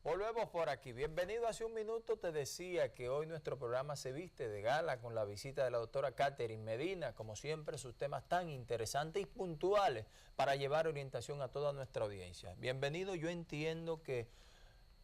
Volvemos por aquí. Bienvenido. Hace un minuto te decía que hoy nuestro programa se viste de gala con la visita de la doctora Catherine Medina. Como siempre, sus temas tan interesantes y puntuales para llevar orientación a toda nuestra audiencia. Bienvenido. Yo entiendo que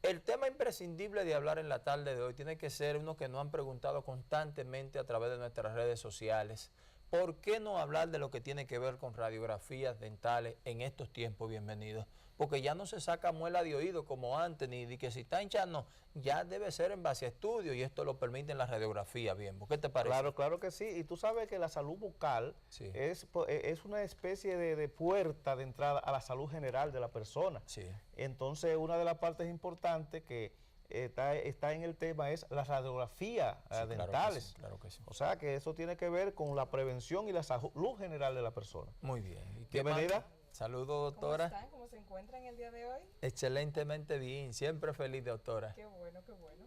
el tema imprescindible de hablar en la tarde de hoy tiene que ser uno que nos han preguntado constantemente a través de nuestras redes sociales. ¿Por qué no hablar de lo que tiene que ver con radiografías dentales en estos tiempos? Bienvenidos. Porque ya no se saca muela de oído como antes, ni de que si está hinchando, ya debe ser en base a estudios y esto lo permiten las radiografías. Bien, ¿qué te parece? Claro, claro que sí. Y tú sabes que la salud bucal es una especie de puerta de entrada a la salud general de la persona. Sí. Entonces, una de las partes importantes que está en el tema es la radiografía dentales. Claro que sí. O sea que eso tiene que ver con la prevención y la salud general de la persona. Muy bien. Bienvenida. Saludos, doctora. ¿Cómo están? ¿Cómo se encuentran el día de hoy? Excelentemente bien, siempre feliz, doctora. Qué bueno, qué bueno.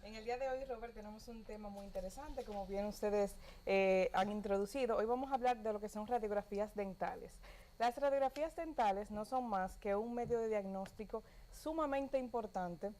En el día de hoy, Robert, tenemos un tema muy interesante, como bien ustedes han introducido. Hoy vamos a hablar de lo que son radiografías dentales. Las radiografías dentales no son más que un medio de diagnóstico sumamente importante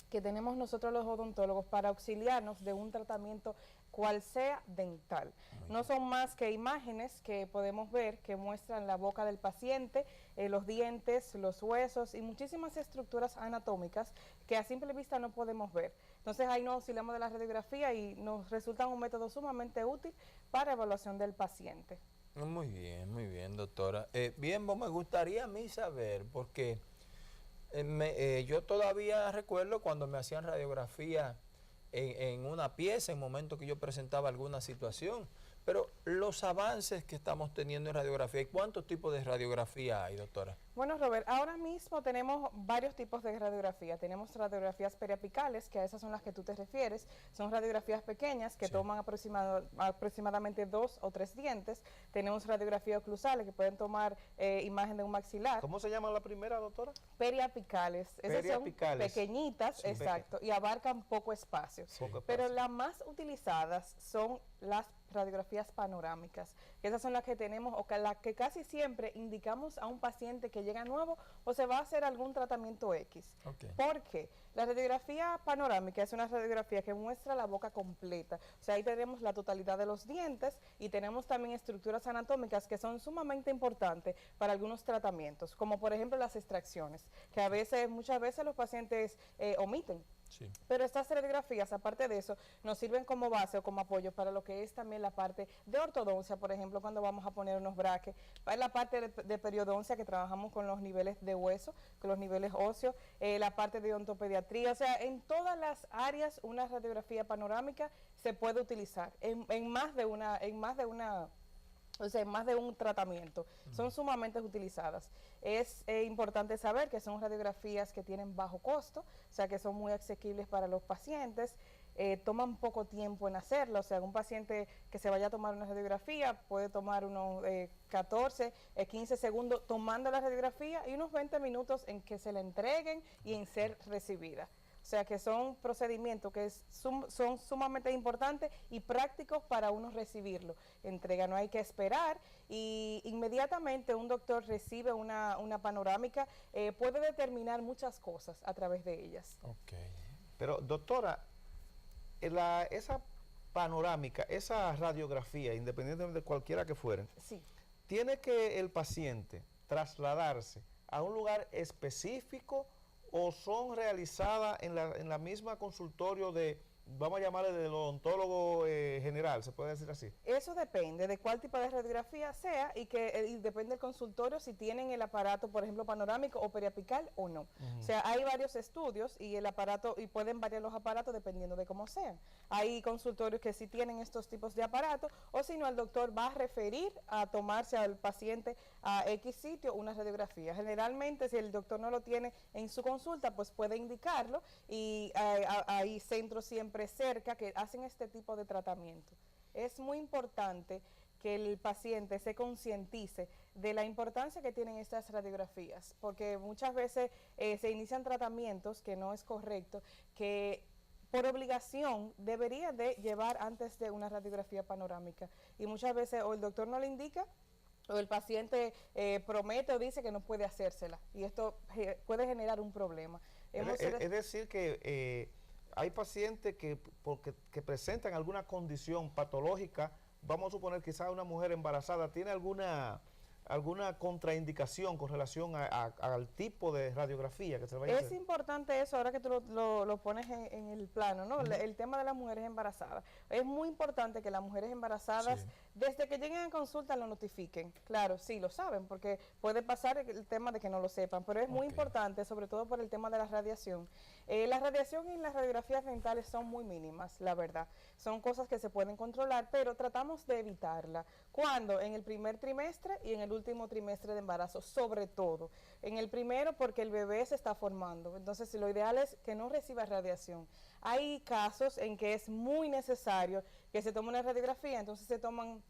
que tenemos nosotros los odontólogos para auxiliarnos de un tratamiento cual sea dental. No son más que imágenes que podemos ver que muestran la boca del paciente, los dientes, los huesos y muchísimas estructuras anatómicas que a simple vista no podemos ver. Entonces ahí nos auxiliamos de la radiografía y nos resulta un método sumamente útil para evaluación del paciente. Muy bien, doctora. Bien, me gustaría a mí saber, porque yo todavía recuerdo cuando me hacían radiografía en una pieza, en momentos que yo presentaba alguna situación, pero los avances que estamos teniendo en radiografía, ¿y cuántos tipos de radiografía hay, doctora? Bueno, Robert, ahora mismo tenemos varios tipos de radiografía. Tenemos radiografías periapicales, que a esas son las que tú te refieres. Son radiografías pequeñas que toman aproximadamente 2 o 3 dientes. Tenemos radiografías oclusales que pueden tomar imagen de un maxilar. ¿Cómo se llama la primera, doctora? Periapicales. Esas son pequeñitas, sí, exacto, y abarcan poco espacio. Pero las más utilizadas son las radiografías panorámicas, que esas son las que tenemos o que las que casi siempre indicamos a un paciente que llega nuevo o se va a hacer algún tratamiento X. Porque la radiografía panorámica es una radiografía que muestra la boca completa, o sea, ahí tenemos la totalidad de los dientes y tenemos también estructuras anatómicas que son sumamente importantes para algunos tratamientos, como por ejemplo las extracciones, que muchas veces los pacientes omiten. Sí. Pero estas radiografías, aparte de eso, nos sirven como base o como apoyo para lo que es también la parte de ortodoncia, por ejemplo, cuando vamos a poner unos braques, para la parte de periodoncia, que trabajamos con los niveles de hueso, con los niveles óseos, la parte de odontopediatría, o sea, en todas las áreas una radiografía panorámica se puede utilizar, en más de un tratamiento. Son sumamente utilizadas. Es importante saber que son radiografías que tienen bajo costo, o sea que son muy asequibles para los pacientes, toman poco tiempo en hacerlo, o sea, un paciente que se vaya a tomar una radiografía puede tomar unos 14, 15 segundos tomando la radiografía y unos 20 minutos en que se le entreguen y en ser recibida. O sea que son procedimientos que son sumamente importantes y prácticos para uno recibirlo. Entrega, no hay que esperar y inmediatamente un doctor recibe una panorámica, puede determinar muchas cosas a través de ellas. Pero doctora, esa panorámica, esa radiografía, independientemente de cualquiera que fuera, ¿tiene que el paciente trasladarse a un lugar específico o son realizadas en la misma consultorio de, vamos a llamarle, del odontólogo general, se puede decir así? Eso depende de cuál tipo de radiografía sea y depende del consultorio si tienen el aparato, por ejemplo, panorámico o periapical o no. O sea, hay varios estudios y el aparato, y pueden variar los aparatos dependiendo de cómo sean. Hay consultorios que sí tienen estos tipos de aparatos, o si no, el doctor va a referir a tomarse al paciente a X sitio una radiografía. Generalmente, si el doctor no lo tiene en su consulta, pues puede indicarlo y hay centros siempre cerca que hacen este tipo de tratamiento. Es muy importante que el paciente se concientice de la importancia que tienen estas radiografías, porque muchas veces se inician tratamientos que no es correcto, que por obligación debería de llevar antes de una radiografía panorámica, y muchas veces o el doctor no le indica o el paciente promete o dice que no puede hacérsela, y esto puede generar un problema. Es decir que hay pacientes que presentan alguna condición patológica, vamos a suponer quizás una mujer embarazada tiene alguna contraindicación con relación al tipo de radiografía que se va a hacer. Es importante eso, ahora que tú lo pones en el plano, ¿no? El tema de las mujeres embarazadas. Es muy importante que las mujeres embarazadas, desde que lleguen a consulta, lo notifiquen. Claro, sí, lo saben, porque puede pasar el tema de que no lo sepan, pero es muy importante, sobre todo por el tema de la radiación. La radiación y las radiografías dentales son muy mínimas, la verdad. Son cosas que se pueden controlar, pero tratamos de evitarla. ¿Cuándo? En el primer trimestre y en el último trimestre de embarazo, sobre todo. En el primero porque el bebé se está formando, entonces lo ideal es que no reciba radiación. Hay casos en que es muy necesario que se tome una radiografía, entonces se toman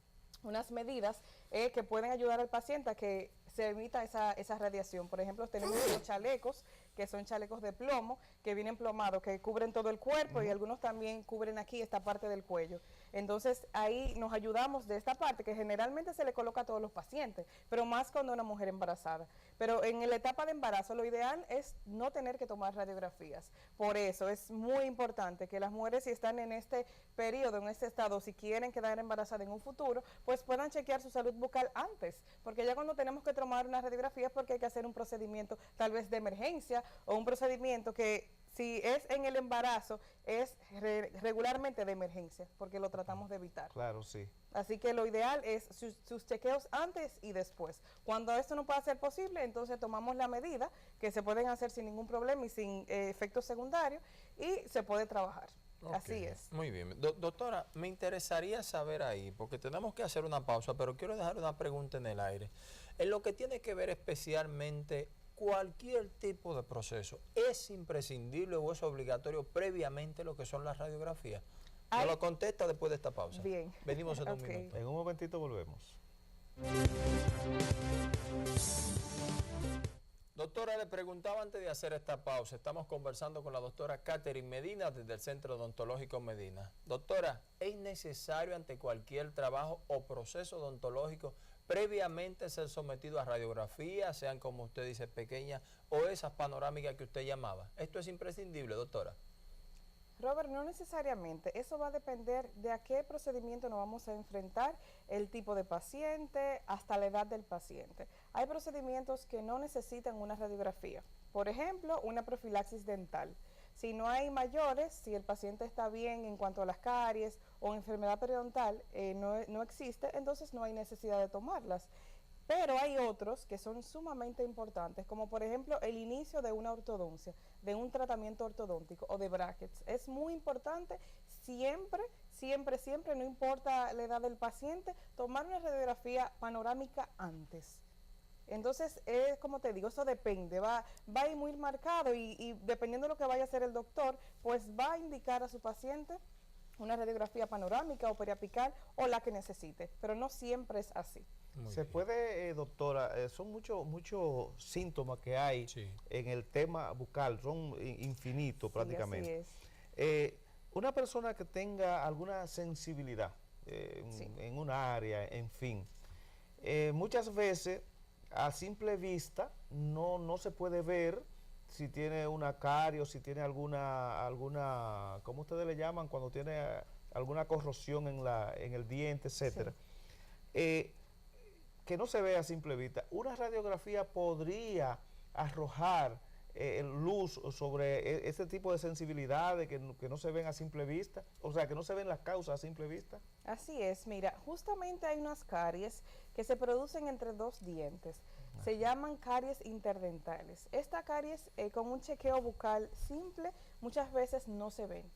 unas medidas que pueden ayudar al paciente a que se evita esa radiación. Por ejemplo, tenemos los chalecos, que son chalecos de plomo, que vienen plomados, que cubren todo el cuerpo y algunos también cubren aquí esta parte del cuello. Entonces, ahí nos ayudamos de esta parte, que generalmente se le coloca a todos los pacientes, pero más cuando una mujer embarazada. Pero en la etapa de embarazo, lo ideal es no tener que tomar radiografías. Por eso es muy importante que las mujeres, si están en este periodo, en este estado, si quieren quedar embarazadas en un futuro, pues puedan chequear su salud bucal antes, porque ya cuando tenemos que tomar una radiografía es porque hay que hacer un procedimiento tal vez de emergencia o un procedimiento que si es en el embarazo es regularmente de emergencia, porque lo tratamos de evitar. Claro, sí. Así que lo ideal es sus chequeos antes y después. Cuando esto no pueda ser posible, entonces tomamos la medida, que se pueden hacer sin ningún problema y sin efectos secundarios, y se puede trabajar. Así es. Muy bien. Doctora, me interesaría saber ahí, porque tenemos que hacer una pausa, pero quiero dejar una pregunta en el aire. En lo que tiene que ver especialmente cualquier tipo de proceso, ¿es imprescindible o es obligatorio previamente lo que son las radiografías? Nos lo contesta después de esta pausa. Bien. Venimos en un minuto. En un momentito volvemos. Doctora, le preguntaba antes de hacer esta pausa, estamos conversando con la doctora Catherine Medina desde el Centro Odontológico Medina. Doctora, ¿es necesario ante cualquier trabajo o proceso odontológico previamente ser sometido a radiografías, sean como usted dice pequeñas, o esas panorámicas que usted llamaba? ¿Esto es imprescindible, doctora? Robert, no necesariamente. Eso va a depender de a qué procedimiento nos vamos a enfrentar, el tipo de paciente, hasta la edad del paciente. Hay procedimientos que no necesitan una radiografía. Por ejemplo, una profilaxis dental. Si no hay mayores, si el paciente está bien en cuanto a las caries o enfermedad periodontal no existe, entonces no hay necesidad de tomarlas. Pero hay otros que son sumamente importantes, como por ejemplo el inicio de una ortodoncia, de un tratamiento ortodóntico o de brackets. Es muy importante siempre, no importa la edad del paciente, tomar una radiografía panorámica antes. Entonces, como te digo, eso depende, va a ir muy marcado y dependiendo de lo que vaya a hacer el doctor, pues va a indicar a su paciente una radiografía panorámica o periapical o la que necesite, pero no siempre es así. Se puede, doctora, son muchos síntomas que hay en el tema bucal, son infinitos prácticamente. Así es. Una persona que tenga alguna sensibilidad en un área, en fin, muchas veces a simple vista no se puede ver si tiene una carie o si tiene alguna, ¿cómo ustedes le llaman? Cuando tiene alguna corrosión en el diente, etcétera. Que no se ve a simple vista. Una radiografía podría arrojar luz sobre este tipo de sensibilidades que no se ven a simple vista, o sea, que no se ven las causas a simple vista. Así es, mira, justamente hay unas caries que se producen entre dos dientes. Se llaman caries interdentales. Esta caries con un chequeo bucal simple muchas veces no se ven.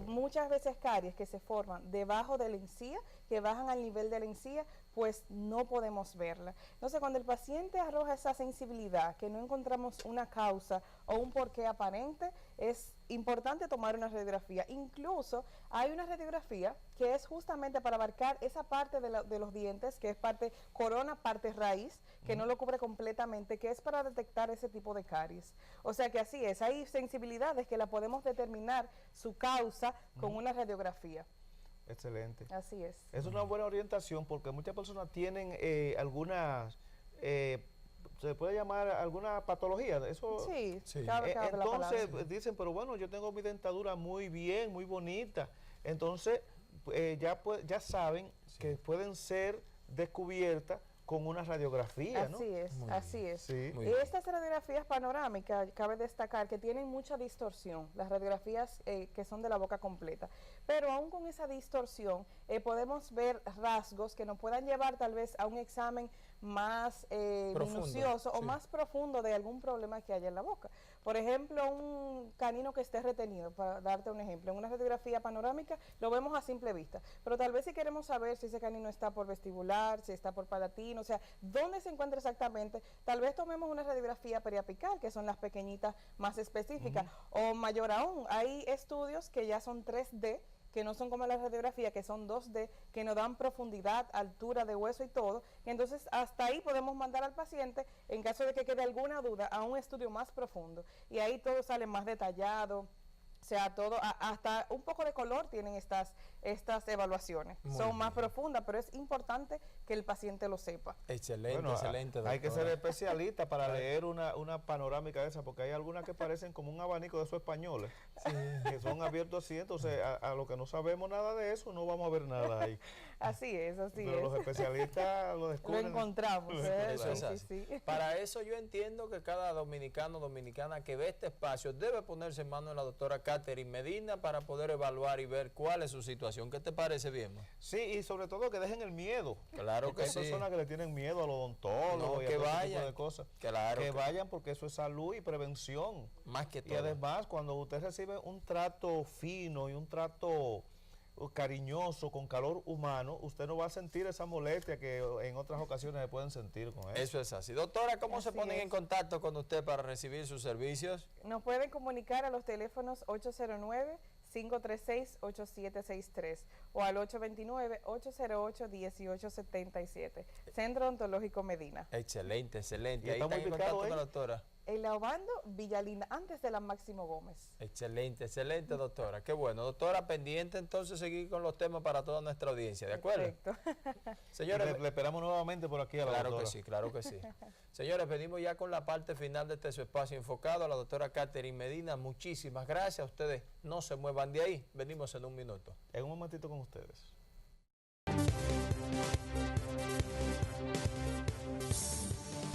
Muchas veces caries que se forman debajo de la encía, que bajan al nivel de la encía, pues no podemos verla. Entonces, cuando el paciente arroja esa sensibilidad, que no encontramos una causa o un porqué aparente, es importante tomar una radiografía. Incluso hay una radiografía que es justamente para abarcar esa parte de los dientes, que es parte corona, parte raíz, que no lo cubre completamente, que es para detectar ese tipo de caries. O sea que así es, hay sensibilidades que la podemos determinar su causa con una radiografía. Excelente. Así es. Es una buena orientación porque muchas personas tienen algunas se puede llamar alguna patología. Eso, sí. Entonces dicen, pero bueno, yo tengo mi dentadura muy bien, muy bonita. Entonces ya saben que pueden ser descubiertas con una radiografía, ¿no? Así es. Sí. Estas radiografías panorámicas, cabe destacar que tienen mucha distorsión, las radiografías que son de la boca completa, pero aún con esa distorsión podemos ver rasgos que nos puedan llevar tal vez a un examen más minucioso o más profundo de algún problema que haya en la boca. Por ejemplo, un canino que esté retenido, para darte un ejemplo, en una radiografía panorámica lo vemos a simple vista, pero tal vez si queremos saber si ese canino está por vestibular, si está por palatino, o sea, dónde se encuentra exactamente, tal vez tomemos una radiografía periapical, que son las pequeñitas más específicas, o mayor aún, hay estudios que ya son 3D, que no son como la radiografía, que son 2D, que nos dan profundidad, altura de hueso y todo. Entonces, hasta ahí podemos mandar al paciente, en caso de que quede alguna duda, a un estudio más profundo. Y ahí todo sale más detallado, o sea, todo, hasta un poco de color tienen estas evaluaciones. Son más profundas, pero es importante que el paciente lo sepa. Excelente, excelente, doctora. Hay que ser especialista para leer una panorámica de esa, porque hay algunas que parecen como un abanico de esos españoles, que son abiertos así, entonces a lo que no sabemos nada de eso, no vamos a ver nada ahí. Así es. Pero los especialistas lo descubren. Lo encontramos. Sí. Para eso yo entiendo que cada dominicano, dominicana que ve este espacio debe ponerse en manos de la doctora Catherine Medina para poder evaluar y ver cuál es su situación. ¿Qué te parece, bien? Sí, y sobre todo que dejen el miedo. Claro que sí. Hay personas que le tienen miedo a los odontólogos y a todo tipo de cosas. Claro que vayan, porque eso es salud y prevención. Más que todo. Y además, cuando usted recibe un trato fino y un trato cariñoso, con calor humano, usted no va a sentir esa molestia que en otras ocasiones se pueden sentir con eso. Eso es así. Doctora, ¿cómo se ponen en contacto con usted para recibir sus servicios? Nos pueden comunicar a los teléfonos 809-536-8763 o al 829-808-1877. Centro Odontológico Medina. Excelente, excelente. ¿Y ahí está en contacto con la doctora? En la Obando, Villalina, antes de la Máximo Gómez. Excelente, excelente, doctora. Qué bueno. Doctora, pendiente entonces seguir con los temas para toda nuestra audiencia, ¿de acuerdo? Perfecto. Señores, le esperamos nuevamente por aquí a la doctora. Claro que sí. Señores, venimos ya con la parte final de este su espacio enfocado a la doctora Catherine Medina. Muchísimas gracias. Ustedes no se muevan de ahí. Venimos en un minuto. En un momentito con ustedes.